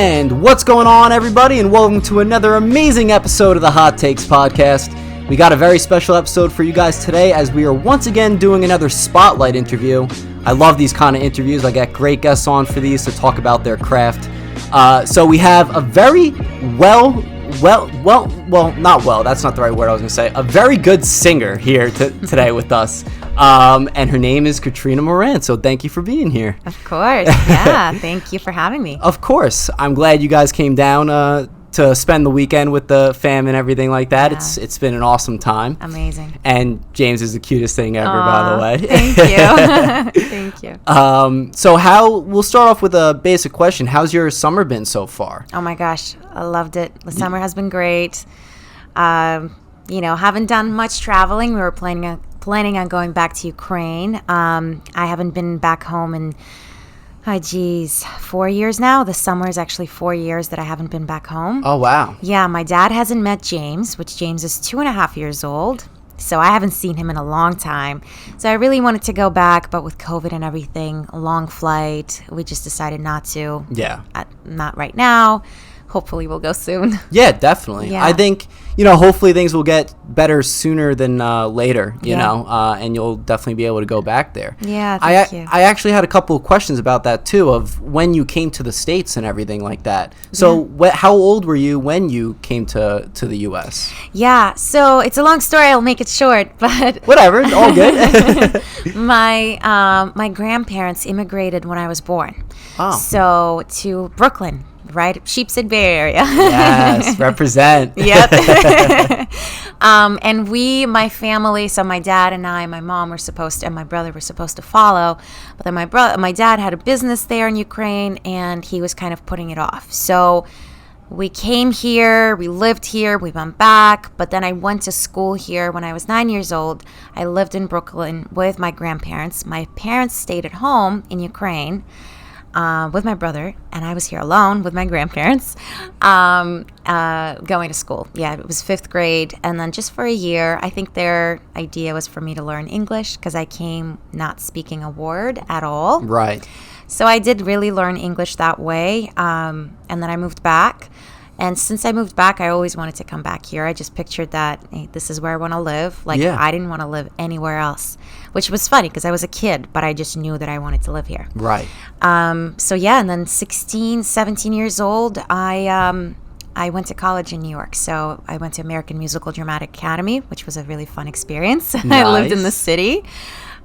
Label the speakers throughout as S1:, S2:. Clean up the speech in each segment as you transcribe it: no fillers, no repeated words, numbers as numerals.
S1: And what's going on, everybody, and welcome to another amazing episode of the Hot Takes Podcast. We got a very special episode for you guys today as we are once again doing another spotlight interview. I love these kind of interviews. I get great guests on for these to talk about their craft. So we have a very that's not the right word I was going to say. A very good singer here today with us. And her name is Kat Moran. So thank you for being here.
S2: Of course. Yeah. Thank you for having me.
S1: Of course. I'm glad you guys came down to spend the weekend with the fam and everything like that. Yeah. It's been an awesome time.
S2: Amazing.
S1: And James is the cutest thing ever, by the way.
S2: Thank you. Thank you.
S1: So we'll start off with a basic question. How's your summer been so far?
S2: Oh my gosh, I loved it. The summer has been great. Haven't done much traveling. We were planning on going back to Ukraine. I haven't been back home in 4 years now. The summer is actually 4 years that I haven't been back home.
S1: Oh, wow.
S2: Yeah, my dad hasn't met James, which James is 2.5 years old. So I haven't seen him in a long time. So I really wanted to go back, but with COVID and everything, a long flight, we just decided not to.
S1: Yeah.
S2: Not right now. Hopefully we'll go soon.
S1: Yeah, definitely. Yeah. I think, hopefully things will get better sooner than later, and you'll definitely be able to go back there.
S2: Yeah, thank you.
S1: I actually had a couple of questions about that, too, of when you came to the States and everything like that. So how old were you when you came to the U.S.?
S2: Yeah, so it's a long story. I'll make it short, but...
S1: Whatever, all good.
S2: My grandparents immigrated when I was born.
S1: Oh.
S2: So to Brooklyn. Right, Sheepshead Bay Area.
S1: Yes, represent.
S2: Yep. And my family, so my dad and I, my mom were supposed to, and my brother were supposed to follow. But then my dad had a business there in Ukraine, and he was kind of putting it off. So we came here, we lived here, we went back. But then I went to school here when I was 9 years old. I lived in Brooklyn with my grandparents. My parents stayed at home in Ukraine. With my brother, and I was here alone with my grandparents, going to school. Yeah, it was 5th grade, and then just for a year, I think their idea was for me to learn English because I came not speaking a word at all.
S1: Right.
S2: So I did really learn English that way, and then I moved back. And since I moved back, I always wanted to come back here. I just pictured that, hey, this is where I want to live. I didn't want to live anywhere else, which was funny because I was a kid, but I just knew that I wanted to live here.
S1: Right.
S2: And then 16, 17 years old, I went to college in New York. So I went to American Musical Dramatic Academy, which was a really fun experience. Nice. I lived in the city.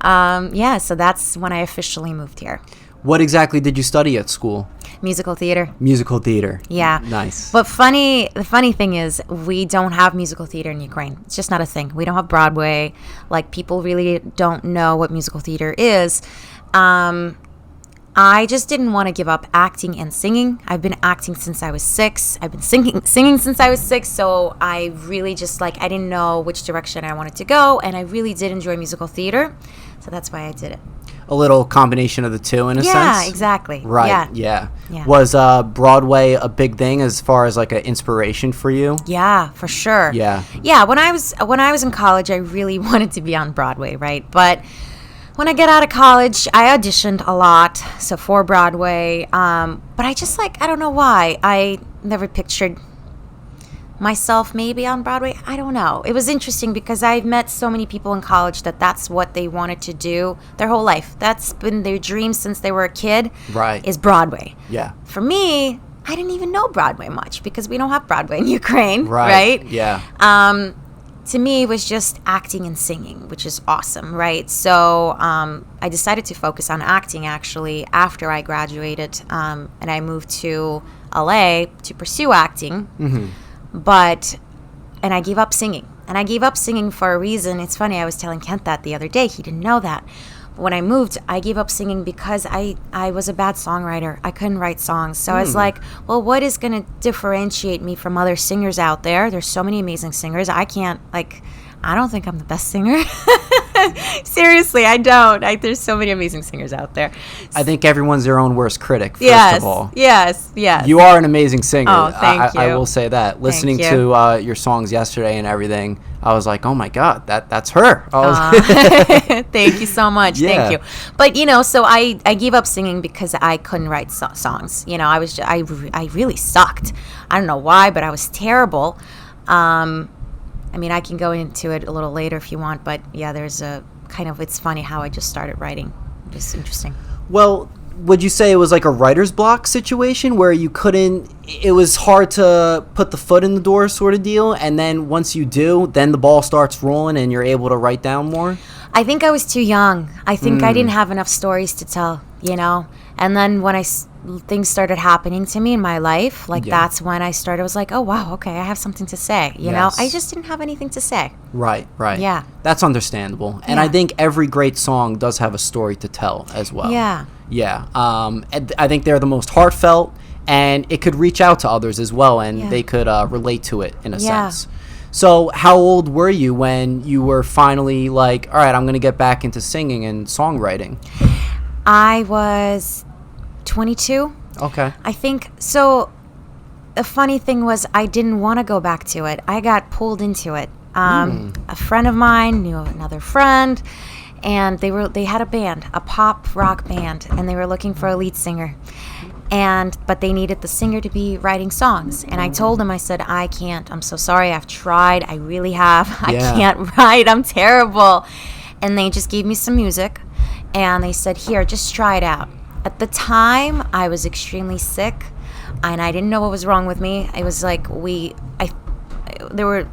S2: So that's when I officially moved here.
S1: What exactly did you study at school?
S2: Musical theater.
S1: Musical theater.
S2: Yeah.
S1: Nice.
S2: But the funny thing is we don't have musical theater in Ukraine. It's just not a thing. We don't have Broadway. People really don't know what musical theater is. I just didn't want to give up acting and singing. I've been acting since I was 6. I've been singing since I was 6. So I really just I didn't know which direction I wanted to go. And I really did enjoy musical theater. So that's why I did it.
S1: A little combination of the two in a sense?
S2: Yeah, exactly.
S1: Right, yeah. Was Broadway a big thing as far as an inspiration for you?
S2: Yeah, for sure.
S1: Yeah.
S2: Yeah, when I was in college, I really wanted to be on Broadway, right? But when I got out of college, I auditioned a lot, so for Broadway. But I just I don't know why. I never pictured myself maybe on Broadway. I don't know. It was interesting because I've met so many people in college that's what they wanted to do their whole life. That's been their dream since they were a kid.
S1: Right.
S2: Is Broadway.
S1: Yeah.
S2: For me, I didn't even know Broadway much because we don't have Broadway in Ukraine.
S1: Right. Yeah.
S2: To me, it was just acting and singing, which is awesome, right? So I decided to focus on acting actually after I graduated, and I moved to LA to pursue acting. Mm-hmm. And I gave up singing. And I gave up singing for a reason. It's funny, I was telling Kent that the other day. He didn't know that. But when I moved, I gave up singing because I was a bad songwriter. I couldn't write songs. So I was like, well, what is going to differentiate me from other singers out there? There's so many amazing singers. I can't, I don't think I'm the best singer. Seriously, I don't. There's so many amazing singers out there.
S1: I think everyone's their own worst critic, first of all.
S2: Yes.
S1: You are an amazing singer.
S2: Oh, thank you.
S1: I will say that. Listening to your songs yesterday and everything, I was like, oh my God, that's her.
S2: Thank you so much.
S1: Yeah.
S2: Thank you. But, so I gave up singing because I couldn't write songs. I really sucked. I don't know why, but I was terrible. I can go into it a little later if you want, but yeah, there's a it's funny how I just started writing. Just interesting.
S1: Well, would you say it was like a writer's block situation where it was hard to put the foot in the door sort of deal, and then once you do, then the ball starts rolling and you're able to write down more?
S2: I think I was too young. I think I didn't have enough stories to tell, and then when things started happening to me in my life, that's when I was like, oh wow, okay, I have something to say. I just didn't have anything to say.
S1: Right.
S2: Yeah.
S1: That's understandable. And I think every great song does have a story to tell as well.
S2: Yeah.
S1: Yeah. I think they're the most heartfelt, and it could reach out to others as well, and they could relate to it in a sense. So how old were you when you were finally like, all right, I'm going to get back into singing and songwriting?
S2: I was 22.
S1: Okay.
S2: I think so. The funny thing was I didn't want to go back to it. I got pulled into it. A friend of mine knew another friend, and they had a band, a pop rock band, and they were looking for a lead singer. But they needed the singer to be writing songs. And I told them, I said, I can't. I'm so sorry. I've tried. I really have. I can't write. I'm terrible. And they just gave me some music, and they said, here, just try it out. At the time, I was extremely sick, and I didn't know what was wrong with me. It was like there were,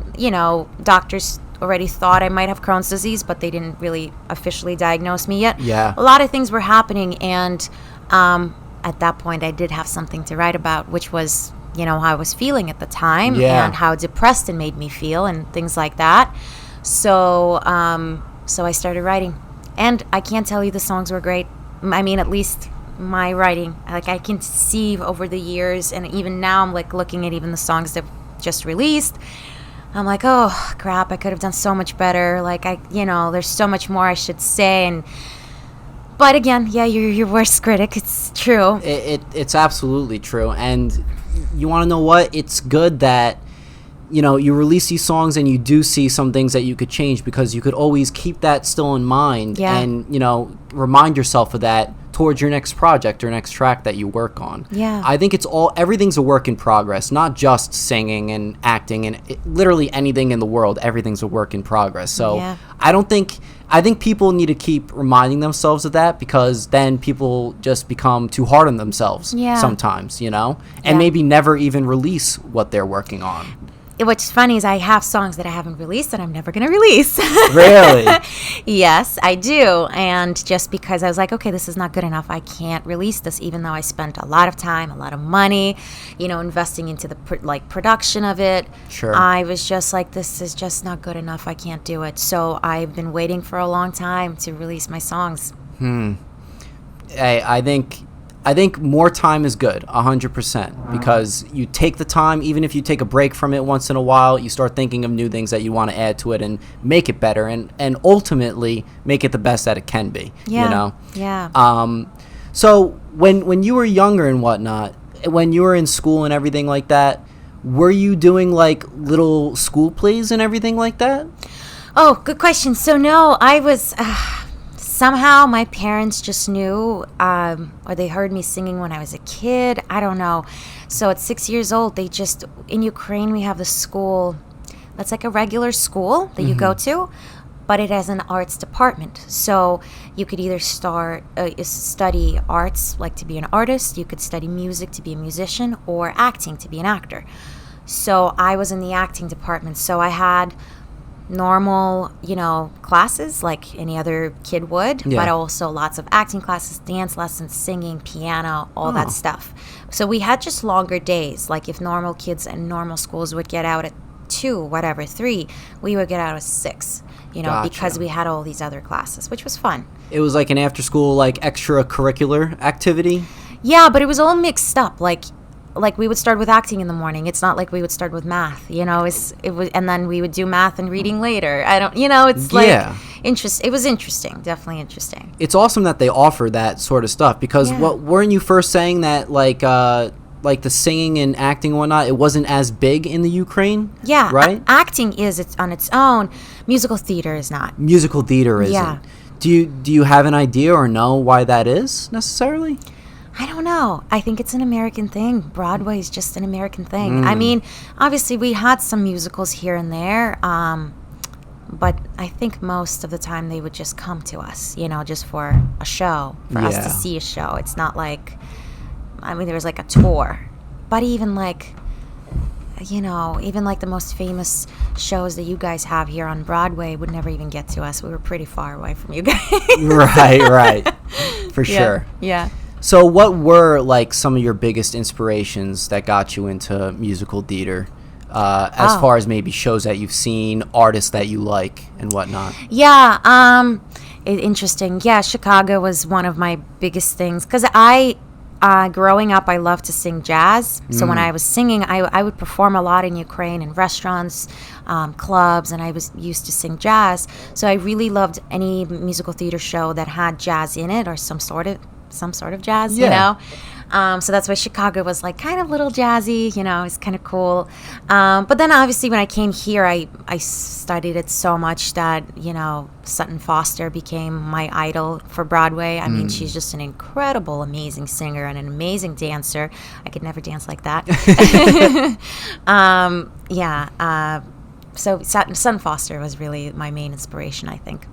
S2: doctors already thought I might have Crohn's disease, but they didn't really officially diagnose me yet.
S1: Yeah.
S2: A lot of things were happening, and at that point, I did have something to write about, which was, how I was feeling at the time and how depressed it made me feel and things like that. So I started writing, and I can't tell you the songs were great. At least my writing, I can see over the years, and even now I'm looking at even the songs that just released. I'm like, oh crap, I could have done so much better. There's so much more I should say. But again, you're your worst critic. It's true.
S1: It's absolutely true. And you want to know what? It's good that you release these songs and you do see some things that you could change, because you could always keep that still in mind and, remind yourself of that towards your next project or next track that you work on.
S2: Yeah.
S1: I think everything's a work in progress, not just singing and acting and literally anything in the world. Everything's a work in progress. So I think people need to keep reminding themselves of that, because then people just become too hard on themselves sometimes, and maybe never even release what they're working on.
S2: What's funny is I have songs that I haven't released that I'm never going to release.
S1: Really?
S2: Yes, I do. And just because I was like, okay, this is not good enough, I can't release this, even though I spent a lot of time, a lot of money, investing into the production of it.
S1: Sure.
S2: I was just like, this is just not good enough. I can't do it. So I've been waiting for a long time to release my songs.
S1: Hey, I think more time is good, 100%, because you take the time. Even if you take a break from it once in a while, you start thinking of new things that you want to add to it and make it better, and ultimately make it the best that it can be.
S2: Yeah.
S1: So when you were younger and whatnot, when you were in school and everything like that, were you doing little school plays and everything like that?
S2: Oh, good question. So no, I was. Somehow my parents just knew, or they heard me singing when I was a kid. I don't know. So at 6 years old, in Ukraine, we have the school that's like a regular school that you go to, but it has an arts department. So you could either study arts, to be an artist, you could study music to be a musician, or acting to be an actor. So I was in the acting department. So I had normal, classes like any other kid would, but also lots of acting classes, dance lessons, singing, piano, all that stuff. So we had just longer days. If normal kids and normal schools would get out at 2, 3, we would get out at 6,
S1: Gotcha.
S2: Because we had all these other classes, which was fun.
S1: It was like an after school, extracurricular activity?
S2: Yeah, but it was all mixed up. like we would start with acting in the morning. It's not like we would start with math, it was, and then we would do math and reading later. I don't, it's like it was interesting, definitely interesting.
S1: It's awesome that they offer that sort of stuff because what weren't you first saying that like the singing and acting and whatnot, it wasn't as big in the Ukraine?
S2: Yeah,
S1: right.
S2: Acting is it's on its own. Musical theater is not.
S1: Musical theater isn't. Yeah. Do you have an idea or know why that is necessarily?
S2: I don't know. I think it's an American thing. Broadway is just an American thing. I mean, obviously we had some musicals here and there, but I think most of the time they would just come to us, just for a show, for us to see a show. It's not like, I mean, there was like a tour, but even like, even like the most famous shows that you guys have here on Broadway would never even get to us. We were pretty far away from you guys.
S1: Right. For sure.
S2: Yeah.
S1: So what were like some of your biggest inspirations that got you into musical theater? As far as maybe shows that you've seen, artists that you like and whatnot.
S2: Yeah. Interesting. Yeah. Chicago was one of my biggest things because growing up, I loved to sing jazz. So when I was singing, I would perform a lot in Ukraine in restaurants, clubs, and I was used to sing jazz. So I really loved any musical theater show that had jazz in it or some sort of jazz, so that's why Chicago was like kind of little jazzy, it's kind of cool. But then obviously when I came here, I studied it so much that, Sutton Foster became my idol for Broadway. I mean, she's just an incredible, amazing singer and an amazing dancer. I could never dance like that. So Sutton Foster was really my main inspiration, I think.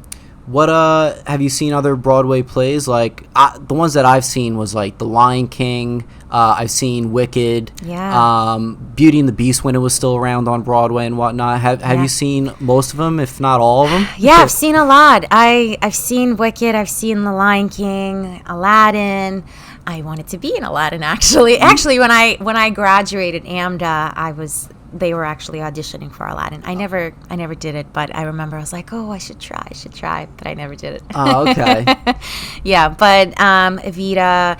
S1: What have you seen other Broadway plays? Like the ones that I've seen was like The Lion King. I've seen Wicked.
S2: Yeah.
S1: Beauty and the Beast when it was still around on Broadway and whatnot. Have you seen most of them, if not all of them?
S2: Yeah, I've seen a lot. I've seen Wicked. I've seen The Lion King, Aladdin. I wanted to be in Aladdin actually. Actually, when I graduated AMDA, they were actually auditioning for Aladdin. I never did it, but I remember I was like, oh, I should try, but I never did it.
S1: Oh, okay.
S2: Yeah, but Evita,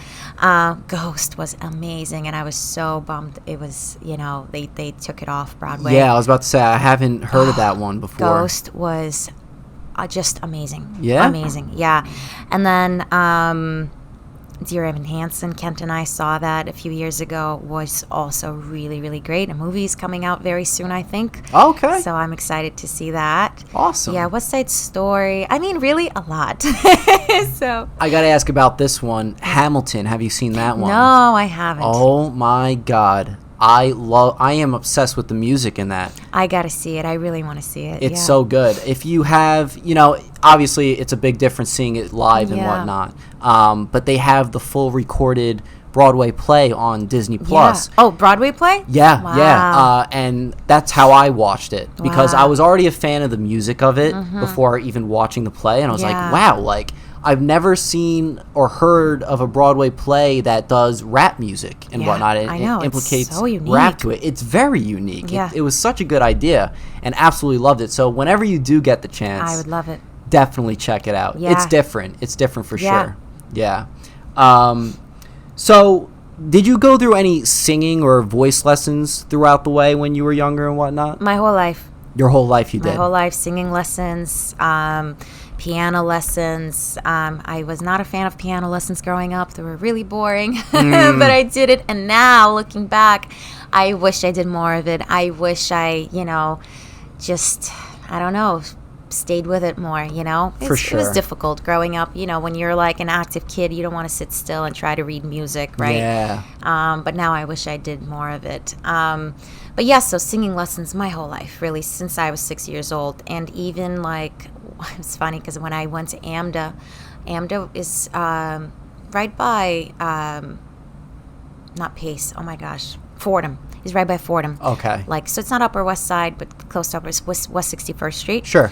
S2: Ghost was amazing, and I was so bummed it was, they took it off Broadway.
S1: Yeah, I was about to say, I haven't heard of that one before.
S2: Ghost was just amazing.
S1: Yeah?
S2: Amazing, yeah. And then Dear Evan Hansen, Kent and I saw that a few years ago, was also really, really great. A movie's coming out very soon, I think.
S1: Okay.
S2: So I'm excited to see that.
S1: Awesome.
S2: Yeah, West Side Story. I mean, really a lot. So
S1: I got to ask about this one, Hamilton. Have you seen that one?
S2: No, I haven't.
S1: Oh my God. I am obsessed with the music in that.
S2: I gotta see it. I really want to see it.
S1: It's so good. If you have, obviously it's a big difference seeing it live and whatnot. But they have the full recorded Broadway play on Disney Plus.
S2: Yeah. Oh, Broadway play?
S1: Yeah,
S2: wow.
S1: Yeah. And that's how I watched it because I was already a fan of the music of it before even watching the play, and I was like, wow, like I've never seen or heard of a Broadway play that does rap music and whatnot. It implicates
S2: so
S1: rap to it. It's very unique.
S2: Yeah.
S1: It was such a good idea and absolutely loved it. So whenever you do get the chance,
S2: I would love it.
S1: Definitely check it out.
S2: Yeah.
S1: It's different. It's different for sure. Yeah. So did you go through any singing or voice lessons throughout the way when you were younger and whatnot?
S2: My whole life.
S1: Your whole life you did?
S2: My whole life, singing lessons, piano lessons. I was not a fan of piano lessons growing up. They were really boring, but I did it. And now, looking back, I wish I did more of it. I wish I, I don't know, stayed with it more,
S1: For sure.
S2: It was difficult growing up, when you're like an active kid, you don't want to sit still and try to read music, right?
S1: Yeah.
S2: But now I wish I did more of it. But yeah, so singing lessons my whole life, really, since I was 6 years old. And even like, it's funny because when I went to AMDA is right by, not Pace, oh my gosh, Fordham. He's right by Fordham.
S1: Okay.
S2: So it's not Upper West Side, but close to West 61st Street.
S1: Sure.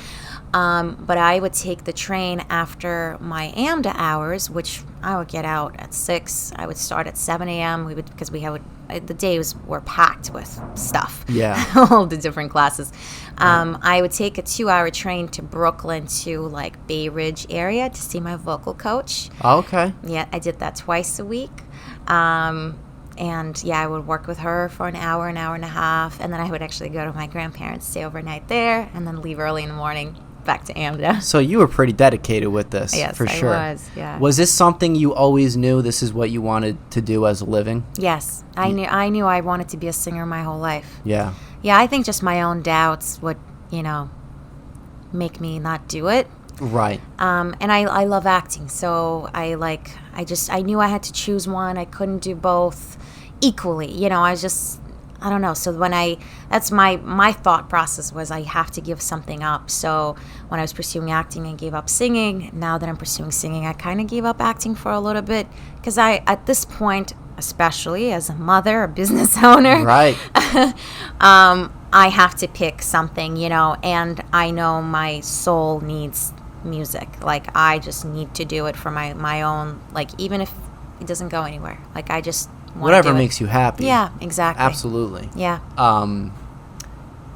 S2: But I would take the train after my AMDA hours, which I would get out at 6. I would start at 7 a.m. Because the days were packed with stuff.
S1: Yeah.
S2: All the different classes. I would take a 2-hour train to Brooklyn to Bay Ridge area to see my vocal coach.
S1: Okay.
S2: Yeah, I did that twice a week. And yeah, I would work with her for an hour and a half, and then I would actually go to my grandparents, stay overnight there, and then leave early in the morning back to AMDA.
S1: So you were pretty dedicated with this,
S2: Yes,
S1: for sure.
S2: I was, yeah.
S1: Was this something you always knew this is what you wanted to do as a living?
S2: Yes, I knew I wanted to be a singer my whole life.
S1: Yeah.
S2: Yeah, I think just my own doubts would, make me not do it.
S1: Right.
S2: And I love acting, so I knew I had to choose one. I couldn't do both equally. I don't know. So that's my thought process was I have to give something up. So when I was pursuing acting, I gave up singing. Now that I'm pursuing singing, I kind of gave up acting for a little bit because at this point, especially as a mother, a business owner,
S1: right.
S2: I have to pick something, and I know my soul needs music. Like, I just need to do it for my own, like, even if it doesn't go anywhere. Like, I just want
S1: whatever
S2: to do
S1: makes you happy.
S2: Yeah, exactly.
S1: Absolutely.
S2: Yeah.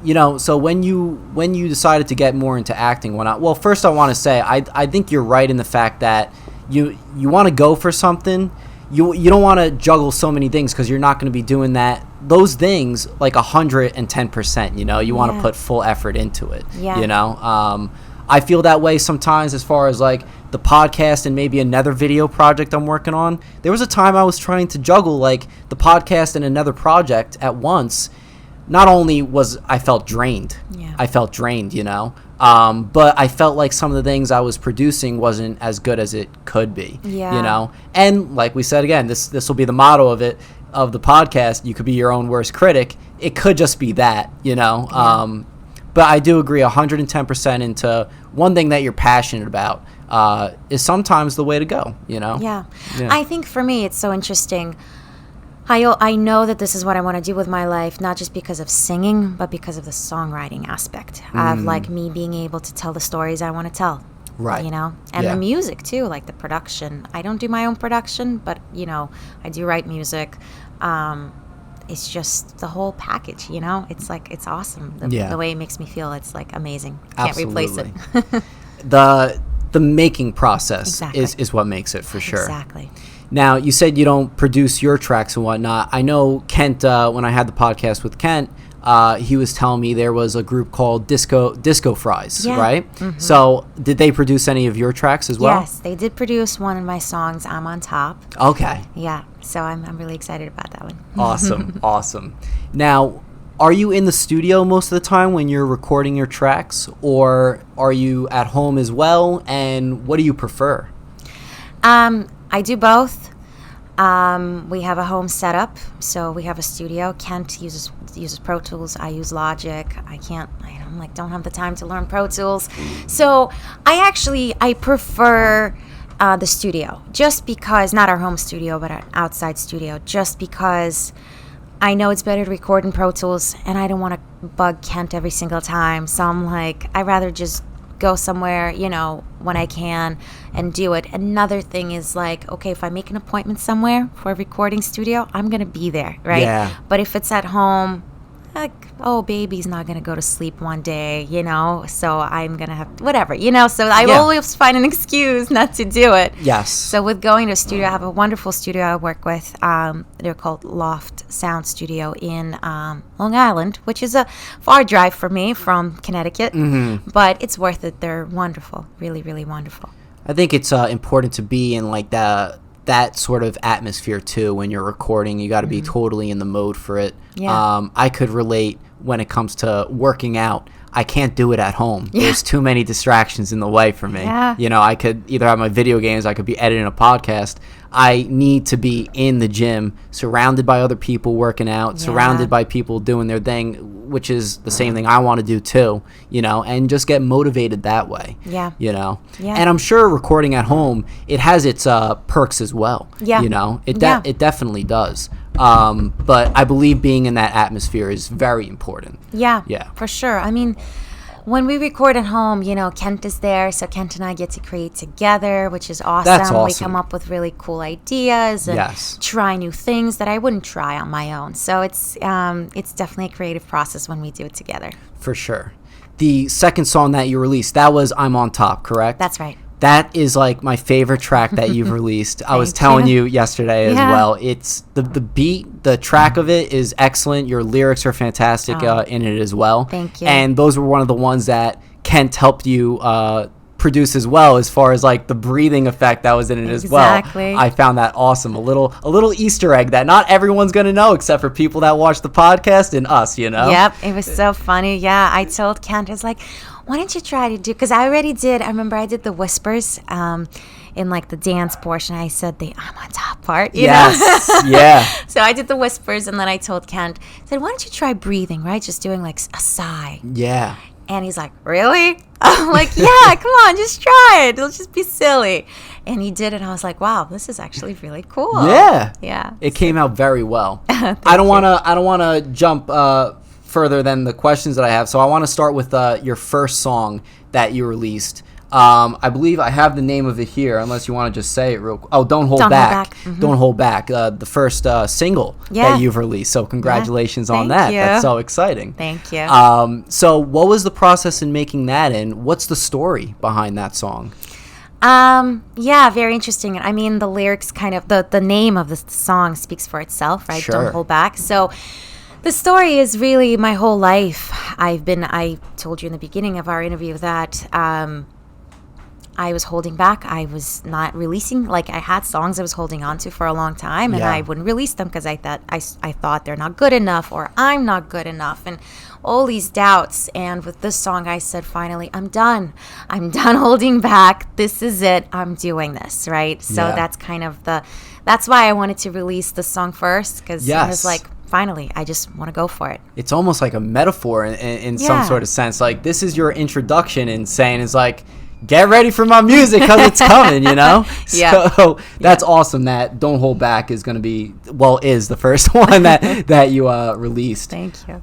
S1: So when you decided to get more into acting, well, first I want to say I think you're right in the fact that you want to go for something. You don't want to juggle so many things because you're not going to be doing those things like 110%. You want to put full effort into it.
S2: Yeah.
S1: I feel that way sometimes as far as like the podcast and maybe another video project I'm working on. There was a time I was trying to juggle like the podcast and another project at once. Not only I felt drained.
S2: Yeah.
S1: I felt drained, but I felt like some of the things I was producing wasn't as good as it could be.
S2: Yeah.
S1: And like we said again, this will be the motto of the podcast. You could be your own worst critic. It could just be that,
S2: Yeah.
S1: But I do agree 110% into one thing that you're passionate about is sometimes the way to go,
S2: Yeah. I think for me it's so interesting. I know that this is what I want to do with my life, not just because of singing, but because of the songwriting aspect of like me being able to tell the stories I want to tell.
S1: Right.
S2: And the music too, like the production. I don't do my own production, but I do write music. It's just the whole package, It's like, it's awesome. The way it makes me feel, it's like amazing. Can't replace it.
S1: The making process
S2: Exactly.
S1: is what makes it for sure.
S2: Exactly.
S1: Now, you said you don't produce your tracks and whatnot. I know Kent, when I had the podcast with Kent, he was telling me there was a group called Disco Fries, right? Mm-hmm. So did they produce any of your tracks as well?
S2: Yes, they did produce one of my songs, I'm on Top.
S1: Okay.
S2: Yeah, so I'm really excited about that one.
S1: Awesome. Now, are you in the studio most of the time when you're recording your tracks, or are you at home as well? And what do you prefer?
S2: I do both. We have a home setup, so we have a studio. Kent uses Pro Tools. I use Logic. Don't have the time to learn Pro Tools. So I prefer the studio, just because, not our home studio, but our outside studio, just because I know it's better to record in Pro Tools, and I don't want to bug Kent every single time. So I'm like, I'd rather just go somewhere, when I can and do it. Another thing is like, okay, if I make an appointment somewhere for a recording studio, I'm going to be there, right?
S1: Yeah.
S2: But if it's at home, like, baby's not going to go to sleep one day, so I'm going to have whatever, so I always find an excuse not to do it.
S1: Yes.
S2: So with going to a studio, I have a wonderful studio I work with. They're called Loft Sound Studio in Long Island, which is a far drive for me from Connecticut, but it's worth it. They're wonderful, really, really wonderful.
S1: I think it's important to be in like that sort of atmosphere too. When you're recording, you got to be totally in the mode for it.
S2: Yeah.
S1: I could relate when it comes to working out. I can't do it at home. Yeah. There's too many distractions in the way for me.
S2: Yeah.
S1: I could either have my video games, I could be editing a podcast. I need to be in the gym, surrounded by other people working out, surrounded by people doing their thing, which is the same thing I want to do too, and just get motivated that way.
S2: Yeah.
S1: Yeah. And I'm sure recording at home, it has its perks as well.
S2: Yeah.
S1: It definitely does. But I believe being in that atmosphere is very important.
S2: Yeah.
S1: Yeah.
S2: For sure. I mean, when we record at home, Kent is there, so Kent and I get to create together, which is awesome.
S1: That's awesome.
S2: We come up with really cool ideas and try new things that I wouldn't try on my own. So it's definitely a creative process when we do it together.
S1: For sure. The second song that you released, that was I'm on Top, correct?
S2: That's right.
S1: That is like my favorite track that you've released. I was telling you yesterday as well. It's the beat, the track of it is excellent. Your lyrics are fantastic in it as well.
S2: Thank you.
S1: And those were one of the ones that Kent helped you produce as well, as far as like the breathing effect that was in it as well. I found that awesome. A little Easter egg that not everyone's gonna know except for people that watch the podcast and us, you know?
S2: Yep, it was so funny. Yeah, I told Kent, I was like, why don't you try to do, because I already did, I remember I did the whispers in like the dance portion. I said the I'm on top part, you know?
S1: Yeah.
S2: So I did the whispers, and then I told Kent, I said, why don't you try breathing, right? Just doing like a sigh.
S1: Yeah.
S2: And he's like, really? I'm like, yeah, come on, just try it. It'll just be silly. And he did it. I was like, wow, this is actually really cool.
S1: Yeah.
S2: Yeah.
S1: It came out very well. I don't want to jump further than the questions that I have. So I want to start with your first song that you released. I believe I have the name of it here, unless you want to just say it real quick. Oh, Don't Hold Back.
S2: Mm-hmm.
S1: Don't Hold Back. The first single that you've released. So congratulations on that.
S2: You.
S1: That's so exciting.
S2: Thank you.
S1: So what was the process in making that, and what's the story behind that song?
S2: Yeah, very interesting. I mean, the lyrics kind of, the name of the song speaks for itself, right?
S1: Sure.
S2: Don't Hold Back. So the story is really my whole life. I told you in the beginning of our interview that I was holding back. I was not releasing, like I had songs I was holding on to for a long time, and I wouldn't release them because I thought they're not good enough, or I'm not good enough, and all these doubts. And with this song, I said, finally, I'm done holding back. This is it. I'm doing this, right? So that's kind of that's why I wanted to release the song first, because I was like, finally, I just want to go for it.
S1: It's almost like a metaphor in some sort of sense. Like, this is your introduction and saying, it's like, get ready for my music because it's coming, you know? So that's awesome that Don't Hold Back is going to be, is the first one that you released.
S2: Thank you.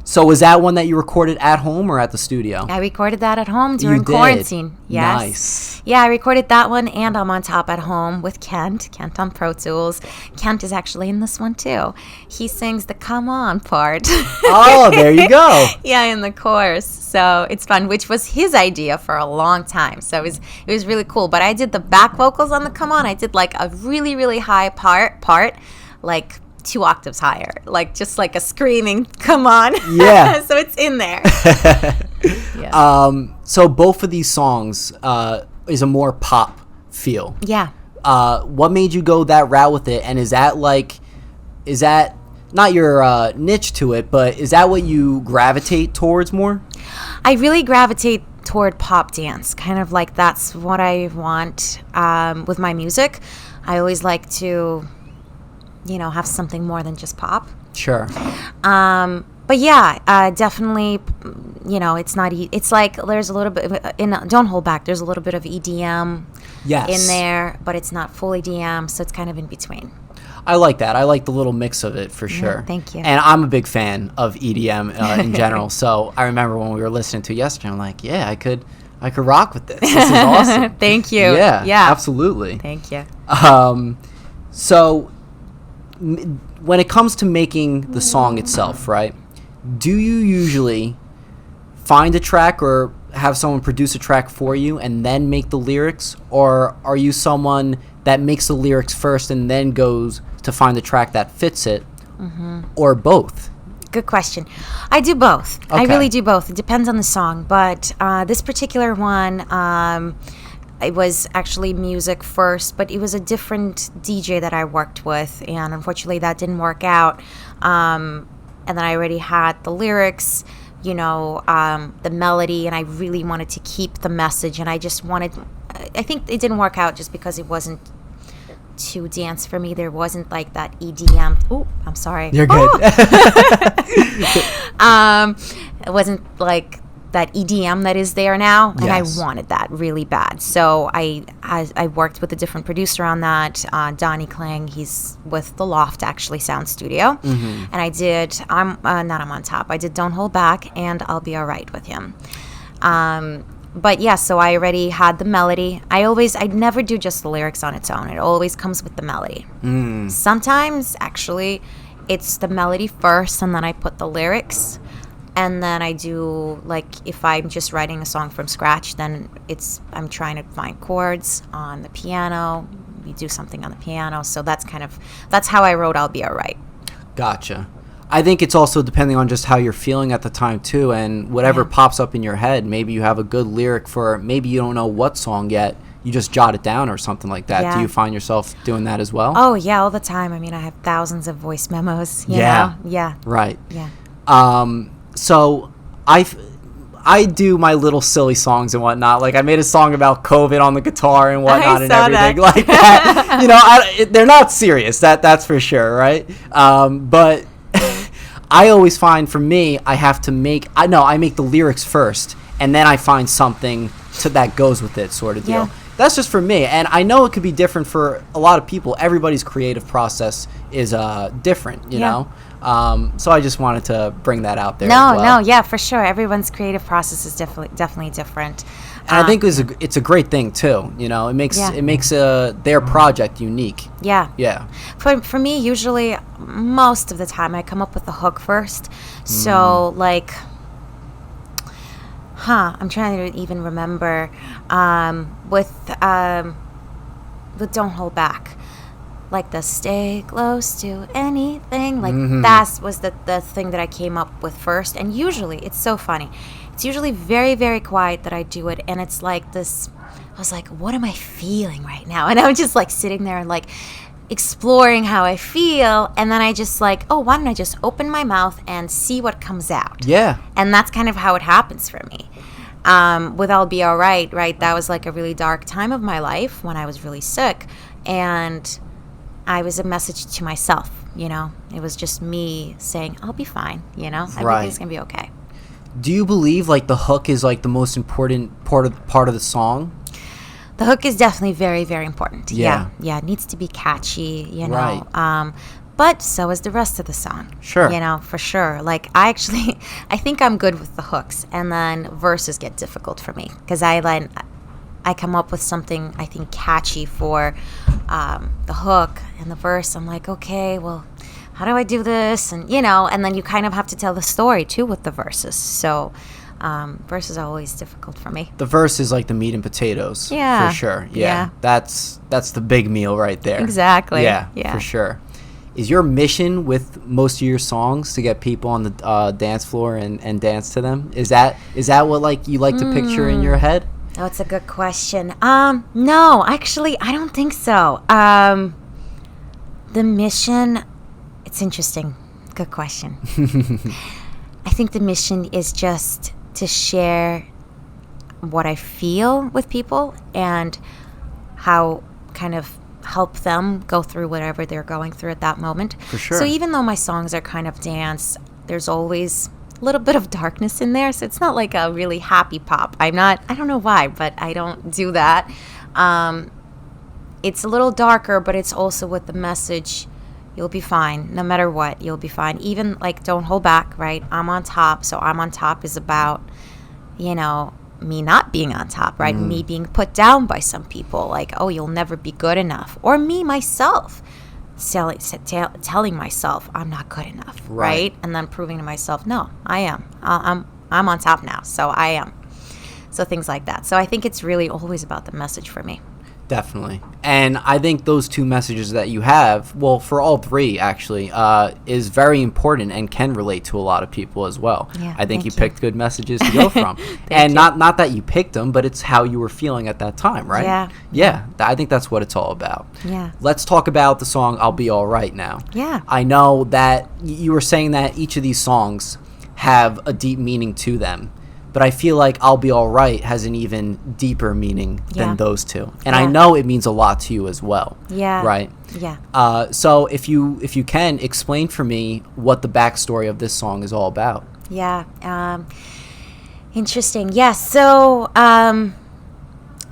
S1: So was that one that you recorded at home or at the studio?
S2: I recorded that at home during quarantine. Yes.
S1: Nice.
S2: Yeah, I recorded that one, and I'm on top at home with Kent on Pro Tools. Kent is actually in this one too. He sings the come on part.
S1: Oh, there you go.
S2: Yeah, in the chorus. So it's fun, which was his idea for a long time. So it was really cool. But I did the back vocals on the come on. I did like a really, really high part, like 2 octaves higher, like just like a screaming come on.
S1: Yeah.
S2: So it's in there.
S1: So both of these songs is a more pop feel.
S2: Yeah.
S1: What made you go that route with it? And is that not your niche to it, but is that what you gravitate towards more?
S2: I really gravitate toward pop dance, kind of like that's what I want with my music. I always like to, have something more than just pop.
S1: Sure.
S2: But yeah, definitely, it's not, it's like there's a little bit, in Don't Hold Back, there's a little bit of EDM in there, but it's not full EDM, so it's kind of in between.
S1: I like that. I like the little mix of it for sure.
S2: Yeah, thank you.
S1: And I'm a big fan of EDM in general. So I remember when we were listening to it yesterday, I'm like, yeah, I could rock with this. This is awesome.
S2: Thank you.
S1: Yeah, absolutely.
S2: Thank you.
S1: So when it comes to making the song itself, right, do you usually find a track or have someone produce a track for you and then make the lyrics? Or are you someone that makes the lyrics first and then goes to find the track that fits it, or both?
S2: Good question. I do both.
S1: Okay.
S2: I really do both. It depends on the song. But this particular one, it was actually music first, but it was a different DJ that I worked with, and unfortunately that didn't work out. And then I already had the lyrics, the melody, and I really wanted to keep the message, and I think it didn't work out just because it wasn't too dance for me. There wasn't like that EDM. Oh, I'm sorry.
S1: You're good.
S2: It wasn't like that EDM that is there now, and
S1: Yes.
S2: I wanted that really bad. So I worked with a different producer on that, Donnie Klang. He's with the Loft, actually, Sound Studio. And I did, I'm on top. I did Don't Hold Back and I'll Be Alright with him. But yeah, so I already had the melody. I never do just the lyrics on its own. It always comes with the melody. Sometimes, actually, it's the melody first and then I put the lyrics. And then I do, like, if I'm just writing a song from scratch, then I'm trying to find chords on the piano. We do something on the piano. So that's how I wrote I'll Be Alright.
S1: Gotcha. I think it's also depending on just how you're feeling at the time too, and whatever pops up in your head. Maybe you have a good lyric for, maybe you don't know what song yet, you just jot it down or something like that.
S2: Yeah.
S1: Do you find yourself doing that as well?
S2: Oh yeah, all the time. I mean, I have thousands of voice memos. You know? Yeah.
S1: Right.
S2: Yeah.
S1: So I do my little silly songs and whatnot. Like, I made a song about COVID on the guitar and whatnot and everything like that. You know, they're not serious. That's for sure, right? But I always find, for me, I make the lyrics first, and then I find something that goes with it, sort of deal.
S2: Yeah.
S1: That's just for me, and I know it could be different for a lot of people. Everybody's creative process is different, you know? So I just wanted to bring that out there.
S2: No, yeah, for sure. Everyone's creative process is definitely different.
S1: And I think it's a great thing too. You know, it makes their project unique.
S2: Yeah.
S1: Yeah.
S2: For me, usually, most of the time, I come up with the hook first. So like, I'm trying to even remember with Don't Hold Back. Like the stay close to anything, like that was the thing that I came up with first. And usually, it's so funny, it's usually very, very quiet that I do it, and it's like this, I was like, what am I feeling right now? And I'm just like sitting there and like exploring how I feel, and then I just like, oh, why don't I just open my mouth and see what comes out?
S1: Yeah.
S2: And that's kind of how it happens for me. With I'll Be Alright, right? That was like a really dark time of my life when I was really sick, and I was a message to myself, you know. It was just me saying, I'll be fine, you know. Everything's going to be okay.
S1: Do you believe, like, the hook is, like, the most important part of the song?
S2: The hook is definitely very, very important.
S1: Yeah.
S2: Yeah, it needs to be catchy, you know.
S1: Right.
S2: But so is the rest of the song.
S1: Sure.
S2: You know, for sure. Like, I think I'm good with the hooks, and then verses get difficult for me, because I come up with something, I think, catchy for the hook, and the verse, I'm like, okay, well, how do I do this? And, you know, and then you kind of have to tell the story, too, with the verses. So verses are always difficult for me.
S1: The verse is like the meat and potatoes.
S2: Yeah.
S1: For sure. Yeah. That's the big meal right there.
S2: Exactly.
S1: Yeah, for sure. Is your mission with most of your songs to get people on the dance floor and dance to them? Is that what, like, you like to picture in your head?
S2: Oh, it's a good question. No, actually, I don't think so. The mission, it's interesting. Good question. I think the mission is just to share what I feel with people and how kind of help them go through whatever they're going through at that moment.
S1: For sure.
S2: So even though my songs are kind of dance, there's always a little bit of darkness in there, so it's not like a really happy pop. I don't know why, but I don't do that. It's a little darker, but it's also with the message, you'll be fine, no matter what, you'll be fine. Even like Don't Hold Back, right? I'm on top, so I'm on top is about, you know, me not being on top, right? Me being put down by some people, like, oh, you'll never be good enough. Or me, myself, telling myself I'm not good enough, right? And then proving to myself, no, I am. I'm on top now, so I am. So things like that. So I think it's really always about the message for me.
S1: Definitely. And I think those two messages that you have, well, for all three, actually, is very important and can relate to a lot of people as well.
S2: Yeah,
S1: I think you
S2: you.
S1: picked good messages to go from. And not that you picked them, but it's how you were feeling at that time, right?
S2: Yeah.
S1: Yeah, I think that's what it's all about.
S2: Yeah.
S1: Let's talk about the song I'll Be Alright now.
S2: Yeah.
S1: I know that you were saying that each of these songs have a deep meaning to them. But I feel like I'll Be Alright has an even deeper meaning than those two. And I know it means a lot to you as well.
S2: Yeah.
S1: Right?
S2: Yeah.
S1: So if you can, explain for me what the backstory of this song is all about.
S2: Yeah. Interesting. Yes. So I'll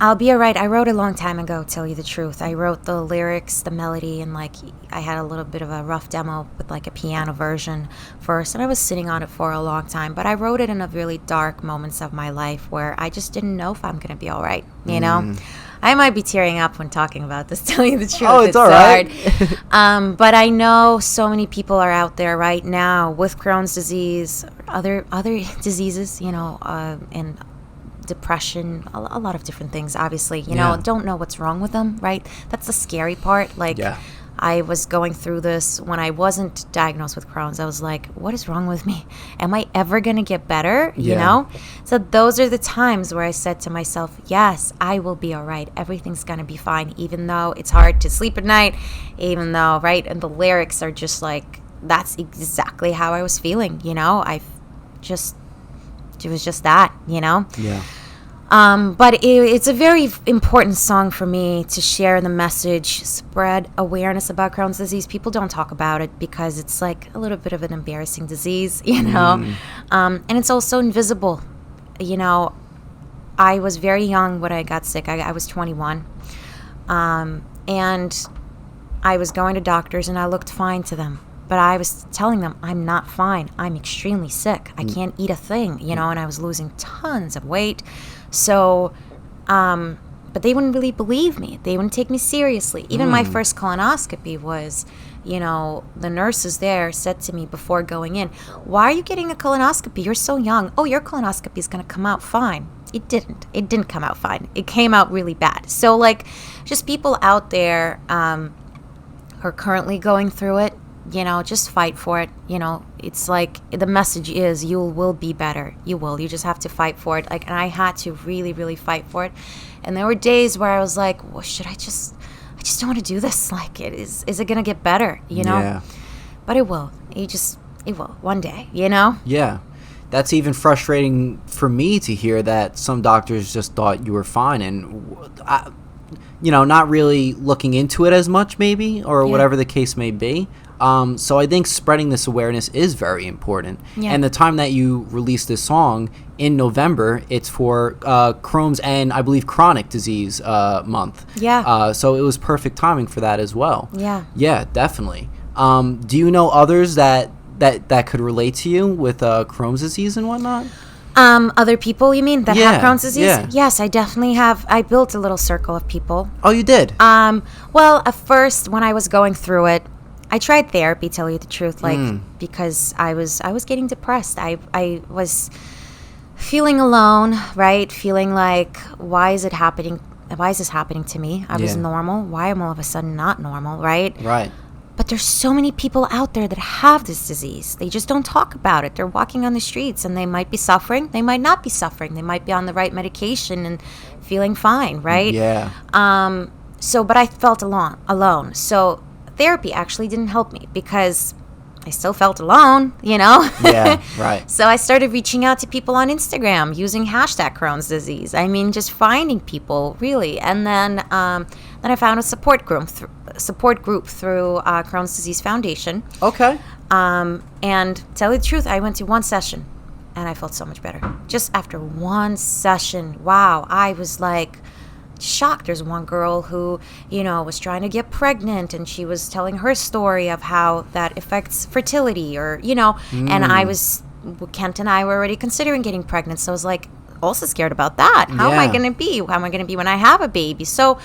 S2: I'll Be Alright. I wrote a long time ago, tell you the truth. I wrote the lyrics, the melody, and like I had a little bit of a rough demo with like a piano version first, and I was sitting on it for a long time. But I wrote it in a really dark moments of my life where I just didn't know if I'm going to be all right, you know? I might be tearing up when talking about this, tell you the truth.
S1: Oh, it's all right.
S2: But I know so many people are out there right now with Crohn's disease, other diseases, you know, and depression, a lot of different things, obviously, you know, don't know what's wrong with them, right? That's the scary part. Like, I was going through this when I wasn't diagnosed with Crohn's. I was like, what is wrong with me? Am I ever going to get better? You know? So those are the times where I said to myself, yes, I will be all right. Everything's going to be fine, even though it's hard to sleep at night, even though, right? And the lyrics are just like, that's exactly how I was feeling, you know? It was just that, you know?
S1: Yeah.
S2: But it's a very important song for me to share the message, spread awareness about Crohn's disease. People don't talk about it because it's like a little bit of an embarrassing disease, you know? And it's also invisible. You know, I was very young when I got sick. I was 21. And I was going to doctors and I looked fine to them. But I was telling them, I'm not fine. I'm extremely sick. I can't eat a thing, you know, and I was losing tons of weight. So, but they wouldn't really believe me. They wouldn't take me seriously. Even my first colonoscopy was, you know, the nurses there said to me before going in, why are you getting a colonoscopy? You're so young. Oh, your colonoscopy is going to come out fine. It didn't. It didn't come out fine. It came out really bad. So, like, just people out there who are currently going through it, you know, just fight for it. You know, it's like the message is you will be better. You will. You just have to fight for it. Like, and I had to really, really fight for it. And there were days where I was like, well, I just don't want to do this. Like, is it going to get better? You know?
S1: Yeah.
S2: But it will. It will one day, you know?
S1: Yeah. That's even frustrating for me to hear that some doctors just thought you were fine and, you know, not really looking into it as much maybe or whatever the case may be. So I think spreading this awareness is very important. Yeah. And the time that you released this song in November, it's for Crohn's and I believe chronic disease month.
S2: Yeah.
S1: So it was perfect timing for that as well.
S2: Yeah.
S1: Yeah, definitely. Do you know others that could relate to you with Crohn's disease and whatnot?
S2: Other people, you mean, that have Crohn's disease?
S1: Yeah.
S2: Yes, I definitely have. I built a little circle of people.
S1: Oh, you did?
S2: Well, at first, when I was going through it, I tried therapy, tell you the truth, like, because I was getting depressed. I was feeling alone, right? Feeling like, why is this happening to me? I was normal. Why am I all of a sudden not normal, right?
S1: Right.
S2: But there's so many people out there that have this disease. They just don't talk about it. They're walking on the streets and they might be suffering. They might not be suffering. They might be on the right medication and feeling fine, right?
S1: Yeah.
S2: But I felt alone. So therapy actually didn't help me because I still felt alone, you know?
S1: Yeah, right.
S2: So I started reaching out to people on Instagram using hashtag Crohn's disease. I mean, just finding people, really. And then I found a support group through Crohn's Disease Foundation.
S1: Okay.
S2: And tell you the truth, I went to one session and I felt so much better. Just after one session, wow, I was like shocked. There's one girl who, you know, was trying to get pregnant and she was telling her story of how that affects fertility or, you know, and Kent and I were already considering getting pregnant. So I was like, also scared about that. How am I going to be? How am I going to be when I have a baby? So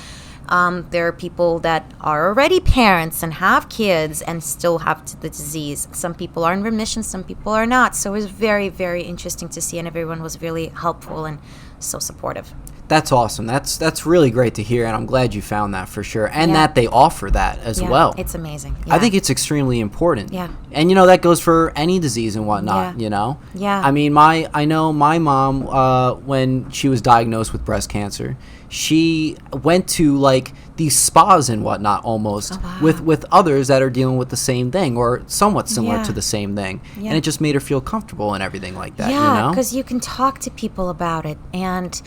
S2: there are people that are already parents and have kids and still have the disease. Some people are in remission, some people are not. So it was very, very interesting to see, and everyone was really helpful and so supportive.
S1: That's awesome. That's really great to hear, and I'm glad you found that for sure, and that they offer that as well.
S2: It's amazing.
S1: I think it's extremely important.
S2: Yeah.
S1: And, you know, that goes for any disease and whatnot, you know?
S2: Yeah.
S1: I mean, I know my mom, when she was diagnosed with breast cancer, she went to, like, these spas and whatnot almost with others that are dealing with the same thing or somewhat similar to the same thing. Yeah. And it just made her feel comfortable and everything like that, you know?
S2: because you can talk to people about it, and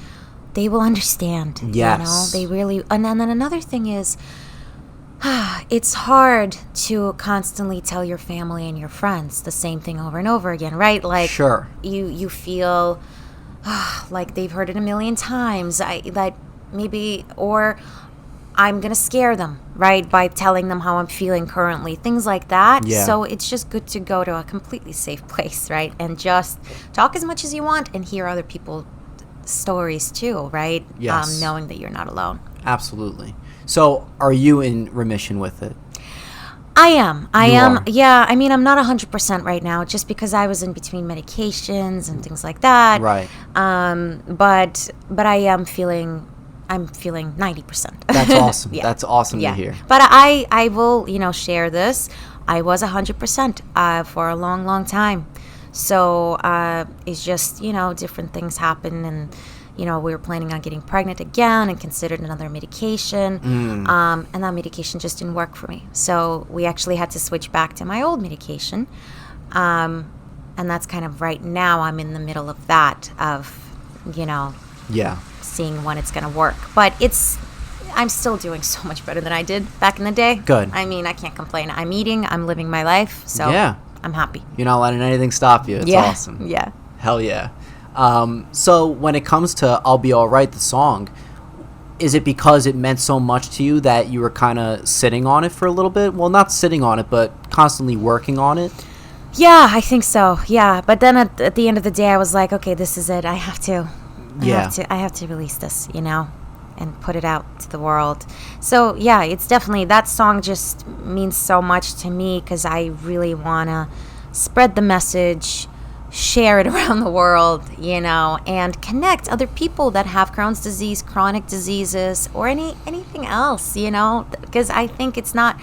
S2: they will understand.
S1: Yes.
S2: You know, they really. And then another thing is, it's hard to constantly tell your family and your friends the same thing over and over again, right? Like, sure, you feel like they've heard it a million times. maybe, or I'm going to scare them, right, by telling them how I'm feeling currently, things like that.
S1: Yeah.
S2: So it's just good to go to a completely safe place, right, and just talk as much as you want and hear other people's stories too, right?
S1: Yes.
S2: Knowing that you're not alone.
S1: Absolutely. So are you in remission with it?
S2: I am.
S1: You are.
S2: Yeah. I mean, I'm not 100% right now, just because I was in between medications and things like that.
S1: Right.
S2: But I am feeling. I'm feeling 90%.
S1: That's awesome.
S2: Yeah.
S1: That's awesome
S2: Yeah.
S1: to hear.
S2: But I will, share this. I was 100% for a long, long time. So it's just, different things happen, and we were planning on getting pregnant again and considered another medication. And that medication just didn't work for me. So we actually had to switch back to my old medication. And that's kind of right now I'm in the middle of that, of,
S1: Yeah.
S2: seeing when it's going to work. But I'm still doing so much better than I did back in the day.
S1: Good.
S2: I mean, I can't complain. I'm eating, I'm living my life. So
S1: Yeah.
S2: I'm happy.
S1: You're not letting anything stop you. It's
S2: Yeah.
S1: awesome.
S2: Yeah.
S1: Hell yeah. So when it comes to I'll Be Alright, the song, is it because it meant so much to you that you were kind of sitting on it for a little bit? Well, not sitting on it, but constantly working on it?
S2: Yeah, I think so. Yeah. But then at the end of the day, I was like, okay, this is it. I have to release this, and put it out to the world. So yeah, it's definitely, that song just means so much to me, because I really want to spread the message, share it around the world, and connect other people that have Crohn's disease, chronic diseases, or anything else, because I think it's not,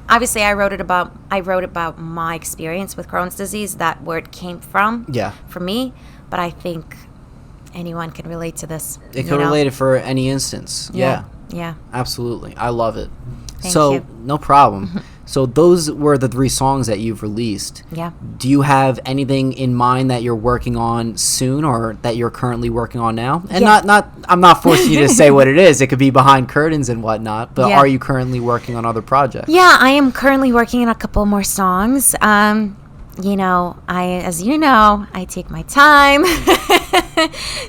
S2: obviously I wrote about my experience with Crohn's disease, where it came from, for me, but I think anyone can relate to this.
S1: It could relate it for any instance. Yeah.
S2: Yeah.
S1: Absolutely. I love it.
S2: Thank
S1: so,
S2: you.
S1: no problem. So those were the 3 songs that you've released.
S2: Yeah.
S1: Do you have anything in mind that you're working on soon, or that you're currently working on now? And I'm not forcing you to say what it is. It could be behind curtains and whatnot, but are you currently working on other projects?
S2: Yeah, I am currently working on a couple more songs. As I take my time.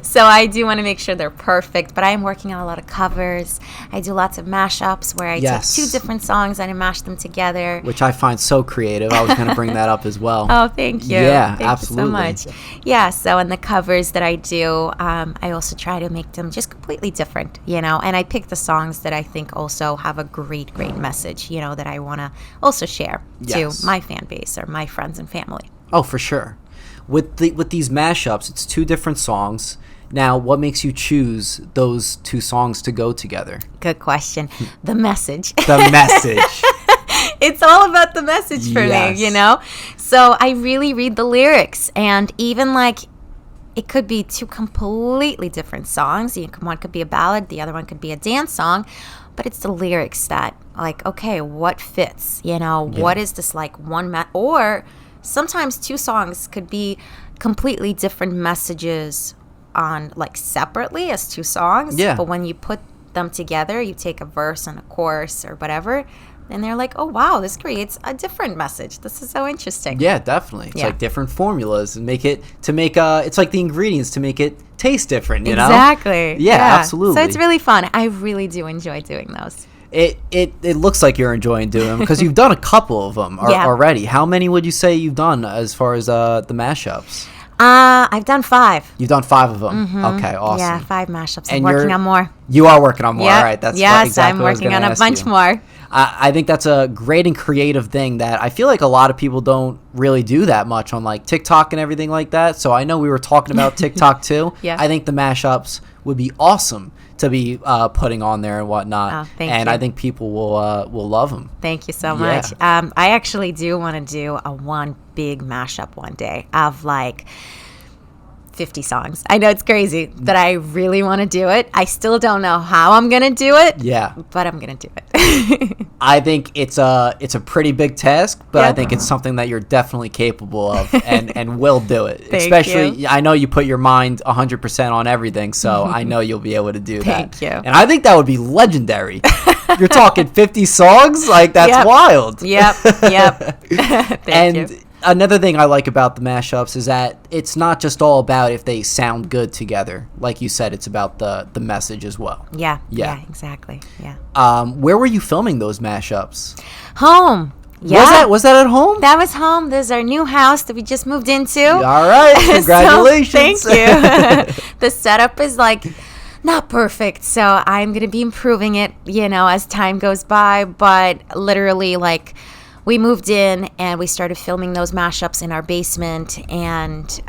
S2: So I do want to make sure they're perfect, but I am working on a lot of covers. I do lots of mashups where I take 2 different songs and I mash them together.
S1: Which I find so creative. I was going to bring that up as well.
S2: Oh, thank you.
S1: Yeah,
S2: thank
S1: absolutely.
S2: you so much. Yeah, so in the covers that I do, I also try to make them just completely different, and I pick the songs that I think also have a great message, that I want to also share to my fan base or my friends and family.
S1: Oh, for sure. With these mashups, it's 2 different songs. Now, what makes you choose those 2 songs to go together?
S2: Good question. The message.
S1: The message.
S2: It's all about the message for me, So I really read the lyrics, and even it could be 2 completely different songs. One could be a ballad, the other one could be a dance song, but it's the lyrics that, okay, what fits? What is this one or sometimes 2 songs could be completely different messages on separately as 2 songs.
S1: Yeah.
S2: But when you put them together, you take a verse and a chorus or whatever, and they're like, oh wow, this creates a different message. This is so interesting.
S1: Yeah, definitely. It's different formulas and it's like the ingredients to make it taste different, you know?
S2: Exactly.
S1: Yeah, absolutely.
S2: So it's really fun. I really do enjoy doing those.
S1: It looks like you're enjoying doing them because you've done a couple of them already. How many would you say you've done as far as the mashups?
S2: I've done 5.
S1: You've done 5 of them.
S2: Mm-hmm.
S1: Okay, awesome.
S2: Yeah, 5 mashups. I'm working on more.
S1: You are working on more.
S2: Yep.
S1: All right, that's exactly
S2: I'm working on a bunch more.
S1: I think that's a great and creative thing that I feel like a lot of people don't really do that much on TikTok and everything like that. So I know we were talking about TikTok too.
S2: Yeah.
S1: I think the mashups would be awesome to be putting on there and whatnot.
S2: Oh, thank you.
S1: And I think people will love them.
S2: Thank you so much. I actually do want to do one big mashup one day of 50 songs. I know it's crazy, but I really want to do it. I still don't know how I'm going to do it.
S1: Yeah.
S2: But I'm going to do it.
S1: I think it's a pretty big task, but I think it's something that you're definitely capable of and will do it.
S2: Thank you.
S1: I know you put your mind 100% on everything, so I know you'll be able to do that.
S2: Thank you.
S1: And I think that would be legendary. You're talking 50 songs? That's wild.
S2: Yep. Thank you.
S1: another thing I like about the mashups is that it's not just all about if they sound good together. Like you said, it's about the message as well.
S2: Yeah, exactly. Yeah.
S1: Where were you filming those mashups?
S2: Home. Yeah.
S1: Was that at home?
S2: That was home. There's our new house that we just moved into.
S1: All right. Congratulations.
S2: So, thank you. The setup is like not perfect, so I'm going to be improving it, as time goes by. But literally, like, we moved in and we started filming those mashups in our basement, and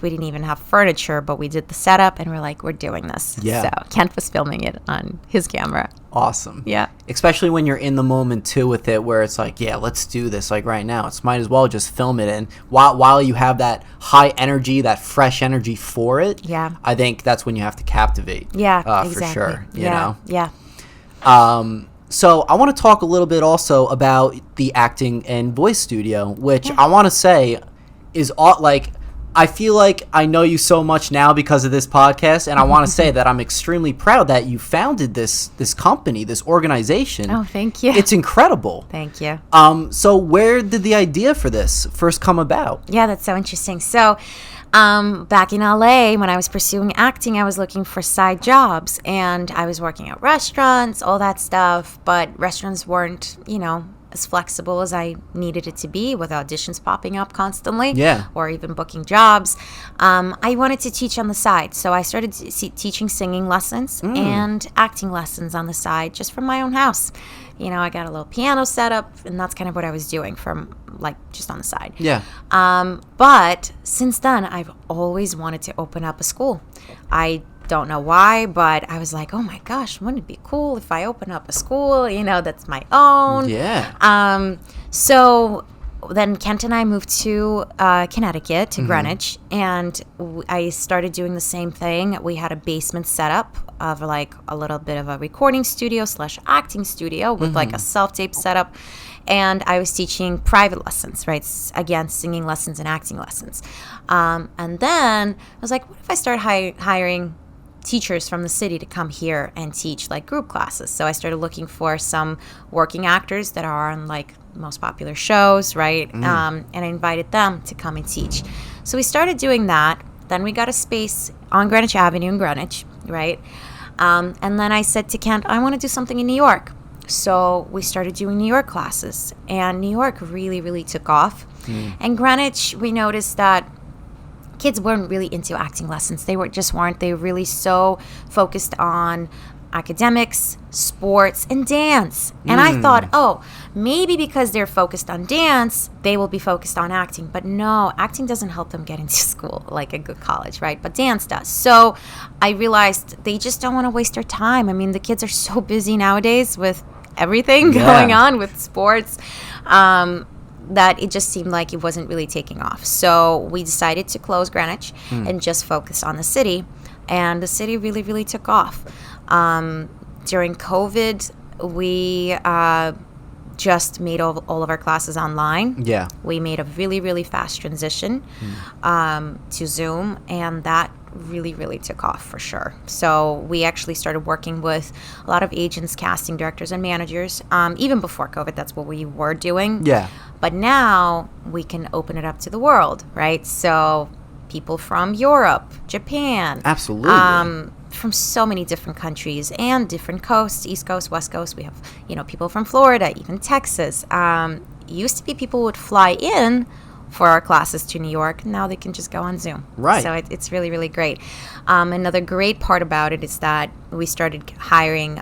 S2: we didn't even have furniture, but we did the setup and we're doing this.
S1: Yeah.
S2: So Kent was filming it on his camera.
S1: Awesome.
S2: Yeah.
S1: Especially when you're in the moment too with it, where it's like, yeah, let's do this. Like right now, it's might as well just film it. And while you have that high energy, that fresh energy for it,
S2: yeah,
S1: I think that's when you have to captivate.
S2: Yeah,
S1: exactly. For sure. You
S2: know? Yeah.
S1: So I want to talk a little bit also about the acting and voice studio, which I want to say is I feel like I know you so much now because of this podcast, and I want to say that I'm extremely proud that you founded this company, this organization.
S2: Oh, thank you.
S1: It's incredible.
S2: Thank you.
S1: So where did the idea for this first come about?
S2: Yeah, that's so interesting. So back in LA, when I was pursuing acting, I was looking for side jobs, and I was working at restaurants, all that stuff, but restaurants weren't, as flexible as I needed it to be, with auditions popping up constantly, or even booking jobs. I wanted to teach on the side, so I started teaching singing lessons and acting lessons on the side, just from my own house. I got a little piano set up, and that's kind of what I was doing from just on the side.
S1: Yeah.
S2: But since then, I've always wanted to open up a school. I don't know why, but I was like, oh my gosh, wouldn't it be cool if I open up a school, that's my own?
S1: Yeah.
S2: So then Kent and I moved to Connecticut, to Greenwich, and I started doing the same thing. We had a basement setup of a little bit of a recording studio / acting studio with a self-tape setup. And I was teaching private lessons, right? Again, singing lessons and acting lessons. And then I was like, what if I start hiring teachers from the city to come here and teach group classes? So I started looking for some working actors that are on most popular shows, right? And I invited them to come and teach. So we started doing that. Then we got a space on Greenwich Avenue in Greenwich, right? And then I said to Kent, I want to do something in New York. So we started doing New York classes, and New York really, really took off. And Greenwich, we noticed that kids weren't really into acting lessons. They weren't. They were really so focused on academics, sports, and dance. And I thought, oh, maybe because they're focused on dance, they will be focused on acting. But no, acting doesn't help them get into school, like a good college, right? But dance does. So I realized they just don't want to waste their time. I mean, the kids are so busy nowadays with everything going on with sports, that it just seemed like it wasn't really taking off. So we decided to close Greenwich and just focus on the city. And the city really, really took off. During COVID, we just made all of our classes online. Yeah. We made a really, really fast transition to Zoom, and that really, really took off for sure. So we actually started working with a lot of agents, casting directors, and managers. Even before COVID, that's what we were doing. Yeah. But now we can open it up to the world, right? So people from Europe, Japan.
S1: Absolutely.
S2: From so many different countries and different coasts, East Coast, West Coast. We have, people from Florida, even Texas. It used to be people would fly in for our classes to New York. Now they can just go on Zoom.
S1: Right.
S2: So it's really, really great. Another great part about it is that we started hiring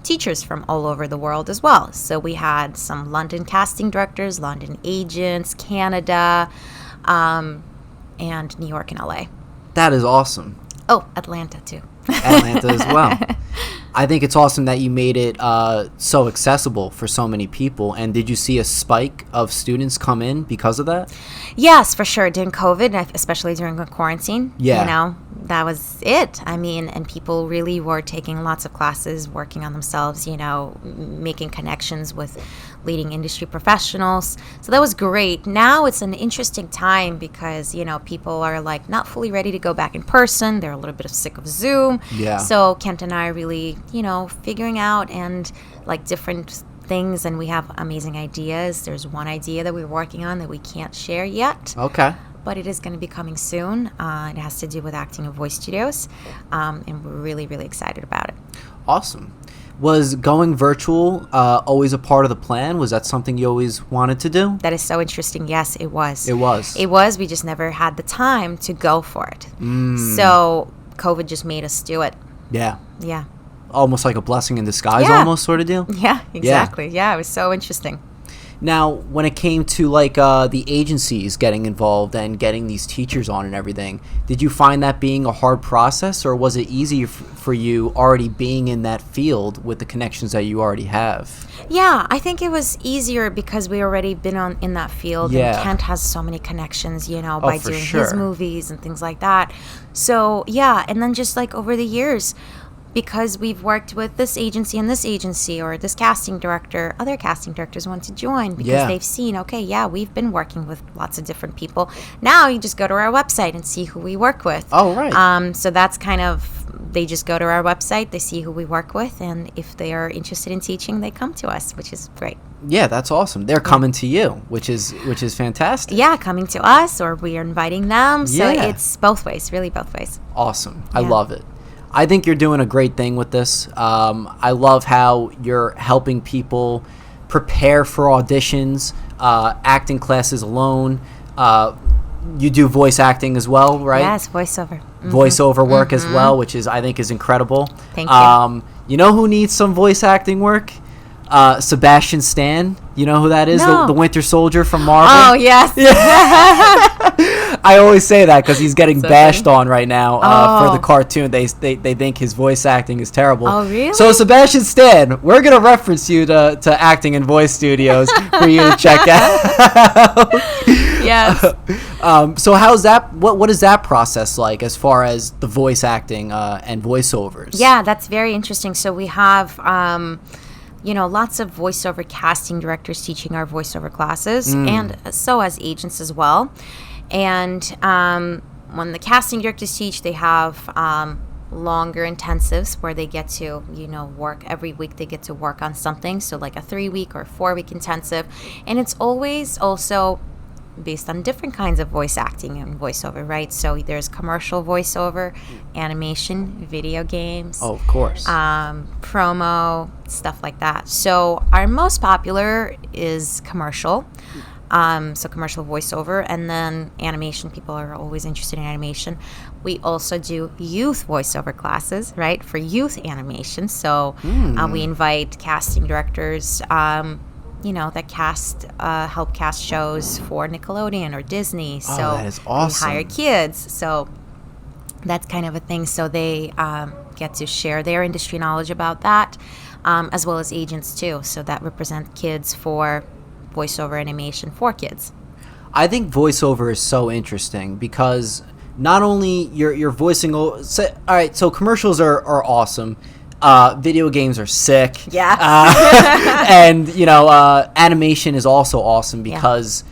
S2: teachers from all over the world as well. So we had some London casting directors, London agents, Canada, and New York and LA.
S1: That is awesome.
S2: Oh, Atlanta too.
S1: Atlanta as well. I think it's awesome that you made it so accessible for so many people. And did you see a spike of students come in because of that?
S2: Yes, for sure. During COVID, especially during the quarantine,
S1: yeah.
S2: That was it. I mean, and people really were taking lots of classes, working on themselves, making connections with leading industry professionals. So that was great. Now it's an interesting time because, people are not fully ready to go back in person. They're a little bit sick of Zoom.
S1: Yeah.
S2: So Kent and I are really, figuring out and different things and we have amazing ideas. There's one idea that we're working on that we can't share yet.
S1: Okay.
S2: But it is going to be coming soon. It has to do with acting and voice studios. And we're really, really excited about it.
S1: Awesome. Was going virtual always a part of the plan? Was that something you always wanted to do?
S2: That is so interesting. Yes, it was.
S1: It was.
S2: It was. We just never had the time to go for it. So COVID just made us do it.
S1: Yeah.
S2: Yeah.
S1: Almost like a blessing in disguise, almost sort of deal?
S2: Yeah, exactly. Yeah, it was so interesting.
S1: Now, when it came to like the agencies getting involved and getting these teachers on and everything, did you find that being a hard process, or was it easy for you already being in that field with the connections that you already have?
S2: Yeah, I think it was easier because we already been in that field.
S1: Yeah.
S2: And Kent has so many connections,
S1: Oh,
S2: by
S1: for
S2: doing
S1: sure.
S2: his movies and things like that. So, yeah, and then just like over the years, because we've worked with this agency and this agency or this casting director, other casting directors want to join because they've seen, we've been working with lots of different people. Now you just go to our website and see who we work with.
S1: Oh, right.
S2: So that's kind of, they just go to our website, they see who we work with, and if they are interested in teaching, they come to us, which is great.
S1: Yeah, that's awesome. They're coming to you, which is fantastic.
S2: Yeah, coming to us, or we are inviting them. So
S1: Yeah.
S2: it's both ways, really both ways.
S1: Awesome. I love it. I think you're doing a great thing with this. I love how you're helping people prepare for auditions, acting classes alone. You do voice acting as well, right?
S2: Yes, voiceover.
S1: Voiceover work as well, which I think is incredible.
S2: Thank you.
S1: You know who needs some voice acting work? Sebastian Stan. You know who that is?
S2: No.
S1: The Winter Soldier from Marvel.
S2: Oh, yes.
S1: I always say that because he's getting
S2: So
S1: bashed
S2: funny.
S1: on right now for the cartoon. They think his voice acting is terrible.
S2: Oh, really?
S1: So Sebastian Stan, we're gonna reference you to acting and voice studios for you to check out.
S2: Yes.
S1: So how's that? What is that process like as far as the voice acting and voiceovers?
S2: Yeah, that's very interesting. So we have, lots of voiceover casting directors teaching our voiceover classes, and so as agents as well. And when the casting directors teach, they have longer intensives where they get to, work every week. They get to work on something. So like a 3-week or 4-week intensive. And it's always also based on different kinds of voice acting and voiceover, right? So there's commercial voiceover, animation, video games.
S1: Oh, of course.
S2: Promo, stuff like that. So our most popular is commercial. So commercial voiceover, and then animation. People are always interested in animation. We also do youth voiceover classes, right, for youth animation. So we invite casting directors, that help cast shows for Nickelodeon or Disney. So
S1: that is awesome.
S2: we hire kids. So that's kind of a thing. So they get to share their industry knowledge about that, as well as agents too. So that represent kids for voiceover animation for kids.
S1: I think voiceover is so interesting because not only you're voicing. All right, so commercials are awesome. Video games are sick.
S2: Yeah.
S1: And animation is also awesome because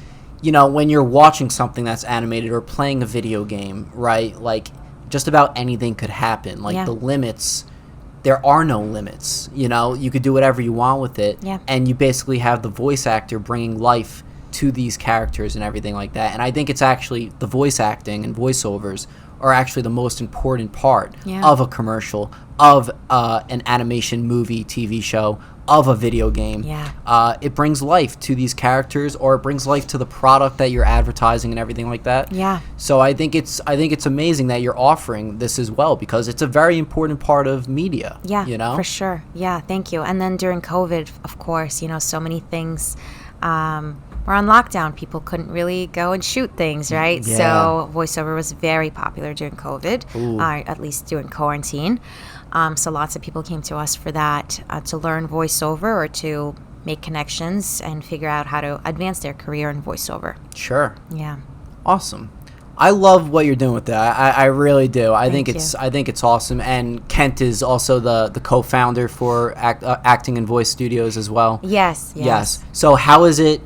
S1: when you're watching something that's animated or playing a video game, right? Like just about anything could happen. Like the limits. There are no limits, you could do whatever you want with it.
S2: Yeah.
S1: And you basically have the voice actor bringing life to these characters and everything like that. And I think it's actually the voice acting and voiceovers are actually the most important part of a commercial, of an animation movie, TV show, of a video game.
S2: Yeah.
S1: It brings life to these characters, or it brings life to the product that you're advertising and everything like that.
S2: Yeah.
S1: So I think it's amazing that you're offering this as well because it's a very important part of media.
S2: Yeah, for sure. Yeah, thank you. And then during COVID, of course, so many things were on lockdown. People couldn't really go and shoot things, right?
S1: Yeah.
S2: So voiceover was very popular during COVID, at least during quarantine. So lots of people came to us for that, to learn voiceover or to make connections and figure out how to advance their career in voiceover.
S1: Sure.
S2: Yeah.
S1: Awesome. I love what you're doing with that. I really do. I think
S2: Thank
S1: it's awesome. And Kent is also the co-founder for Acting and Voice Studios as well.
S2: Yes.
S1: So how is it?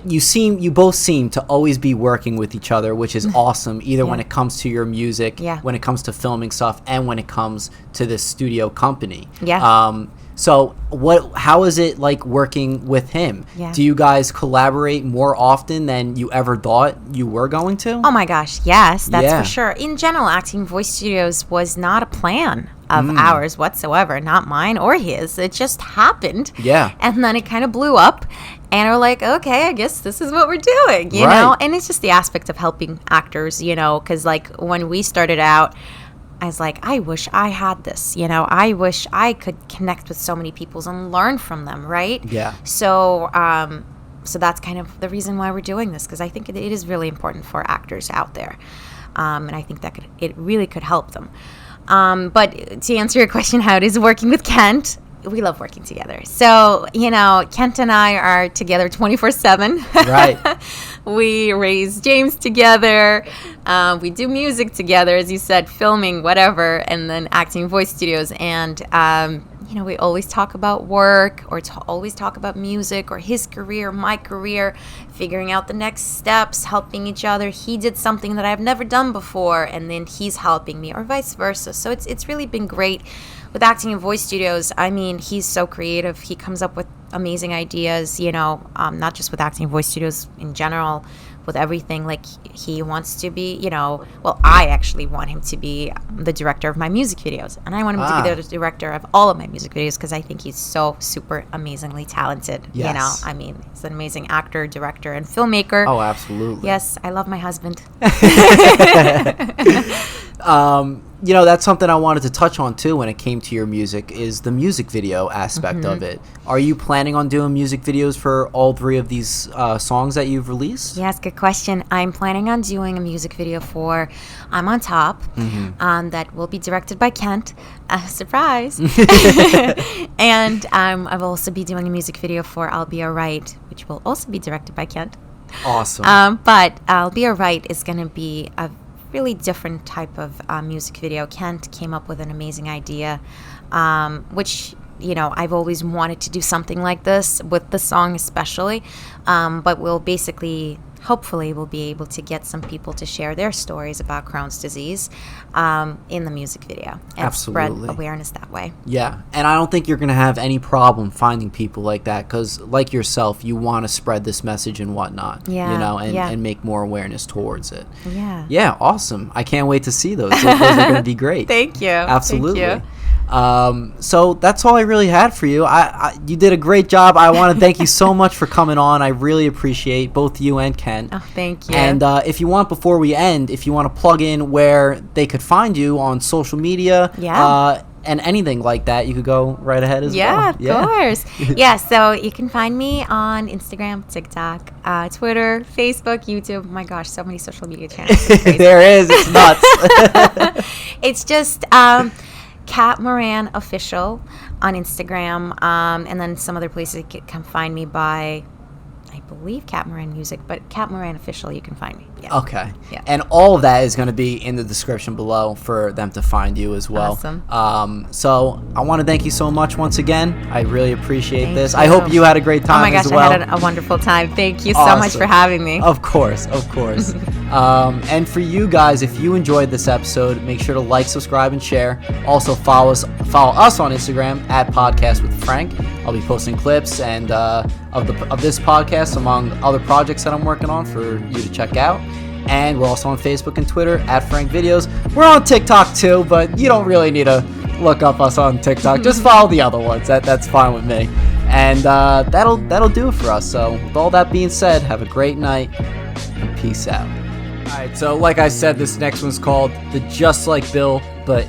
S1: You both seem to always be working with each other, which is awesome. Either when it comes to your music, when it comes to filming stuff, and when it comes to this studio company.
S2: Yeah.
S1: So how is it like working with him?
S2: Yeah.
S1: Do you guys collaborate more often than you ever thought you were going to?
S2: Oh my gosh, yes, that's
S1: Yeah.
S2: for sure. In general, Acting Voice Studios was not a plan of ours whatsoever, not mine or his. It just happened.
S1: Yeah.
S2: And then it kind of blew up. And we're like, okay, I guess this is what we're doing, you
S1: Right.
S2: know? And it's just the aspect of helping actors, you know, because like when we started out, I was like, I wish I had this, you know, I wish I could connect with so many people and learn from them, right?
S1: Yeah.
S2: So, so that's kind of the reason why we're doing this, because I think it is really important for actors out there. And I think that it really could help them. But to answer your question, how it is working with Kent, we love working together. So, you know, Kent and I are together 24/7.
S1: Right.
S2: We raise James together. We do music together, as you said, filming, whatever, and then Acting Voice Studios. And, you know, we always talk about work or always talk about music or his career, my career, figuring out the next steps, helping each other. He did something that I've never done before, and then he's helping me, or vice versa. So it's really been great. With Acting and Voice Studios, I mean, he's so creative. He comes up with amazing ideas, you know, not just with Acting and Voice Studios in general, with everything. Like, he wants to be, you know, well, I actually want him to be the director of my music videos. And I want him to be the director of all of my music videos because I think he's so super amazingly talented.
S1: Yes.
S2: You know, I mean, he's an amazing actor, director, and filmmaker.
S1: Oh, absolutely.
S2: Yes, I love my husband.
S1: You know, that's something I wanted to touch on too when it came to your music, is the music video aspect of it. Are you planning on doing music videos for all 3 of these songs that you've released?
S2: Yes, good question. I'm planning on doing a music video for I'm on Top that will be directed by Kent. Surprise. And I will also be doing a music video for I'll Be Alright, which will also be directed by Kent.
S1: Awesome.
S2: But I'll Be Alright is going to be a really different type of music video. Kent came up with an amazing idea, which, you know, I've always wanted to do something like this with the song especially, but we'll basically, hopefully we'll be able to get some people to share their stories about Crohn's disease in the music video and spread awareness that way.
S1: Yeah, and I don't think you're going to have any problem finding people like that because, like yourself, you want to spread this message and whatnot, you know, and make more awareness towards it. Yeah, awesome. I can't wait to see those. Those are going to be great.
S2: Thank you.
S1: Absolutely.
S2: Thank you.
S1: So that's all I really had for you. You did a great job. I want to thank you so much for coming on. I really appreciate both you and Ken.
S2: Oh, thank you.
S1: And if you want, before we end, if you want to plug in where they could find you on social media, and anything like that, you could go right ahead as well.
S2: Yeah, of course. So you can find me on Instagram, TikTok, Twitter, Facebook, YouTube. My gosh, so many social media channels.
S1: There is. It's nuts.
S2: It's just Kat Moran Official on Instagram, and then some other places you can find me by, I believe, Kat Moran Music, but Kat Moran Official, you can find me. Yeah.
S1: Okay.
S2: Yeah.
S1: And all of that is going to be in the description below for them to find you as well.
S2: Awesome.
S1: So I want to thank you so much once again. I really appreciate
S2: Thank
S1: this.
S2: you.
S1: I hope you had a great time as well.
S2: Oh my gosh, I had a wonderful time. Thank you so
S1: Awesome.
S2: much for having me.
S1: Of course. And for you guys, if you enjoyed this episode, make sure to like, subscribe, and share. Also follow us on Instagram at Podcast with Frank. I'll be posting clips and of this podcast among other projects that I'm working on for you to check out. And we're also on Facebook and Twitter at Frank Videos. We're on TikTok too, but you don't really need to look up us on TikTok. Just follow the other ones. That's fine with me. And that'll do it for us. So with all that being said, have a great night and peace out. All right, so like I said, this next one's called the Just Like Bill, but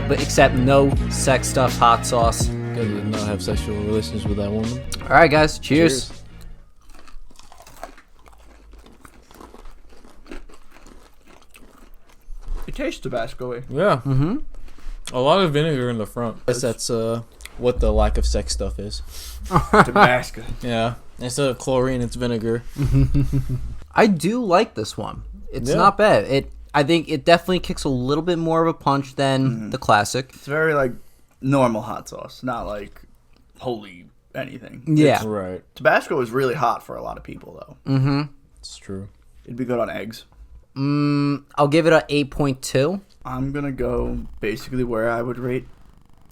S1: except no sex stuff hot sauce.
S3: Because did not have sexual relations with that woman.
S1: All right, guys, cheers.
S4: It tastes Tabasco-y.
S3: Yeah. Mm-hmm. A lot of vinegar in the front. I guess that's what the lack of sex stuff is.
S4: Tabasco.
S3: Yeah. Instead of chlorine, it's vinegar.
S1: I do like this one. It's not bad. I think it definitely kicks a little bit more of a punch than the classic.
S4: It's very like normal hot sauce, not like holy anything.
S1: Yeah.
S3: Right.
S4: Tabasco is really hot for a lot of people though.
S1: Mm-hmm.
S3: It's true.
S4: It'd be good on eggs.
S1: I'll give it a 8.2.
S4: I'm gonna go basically where I would rate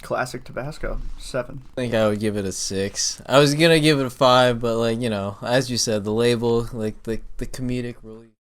S4: Classic Tabasco, 7.
S3: I think I would give it a 6. I was gonna give it a 5, but like, you know, as you said, the label, like the comedic relief.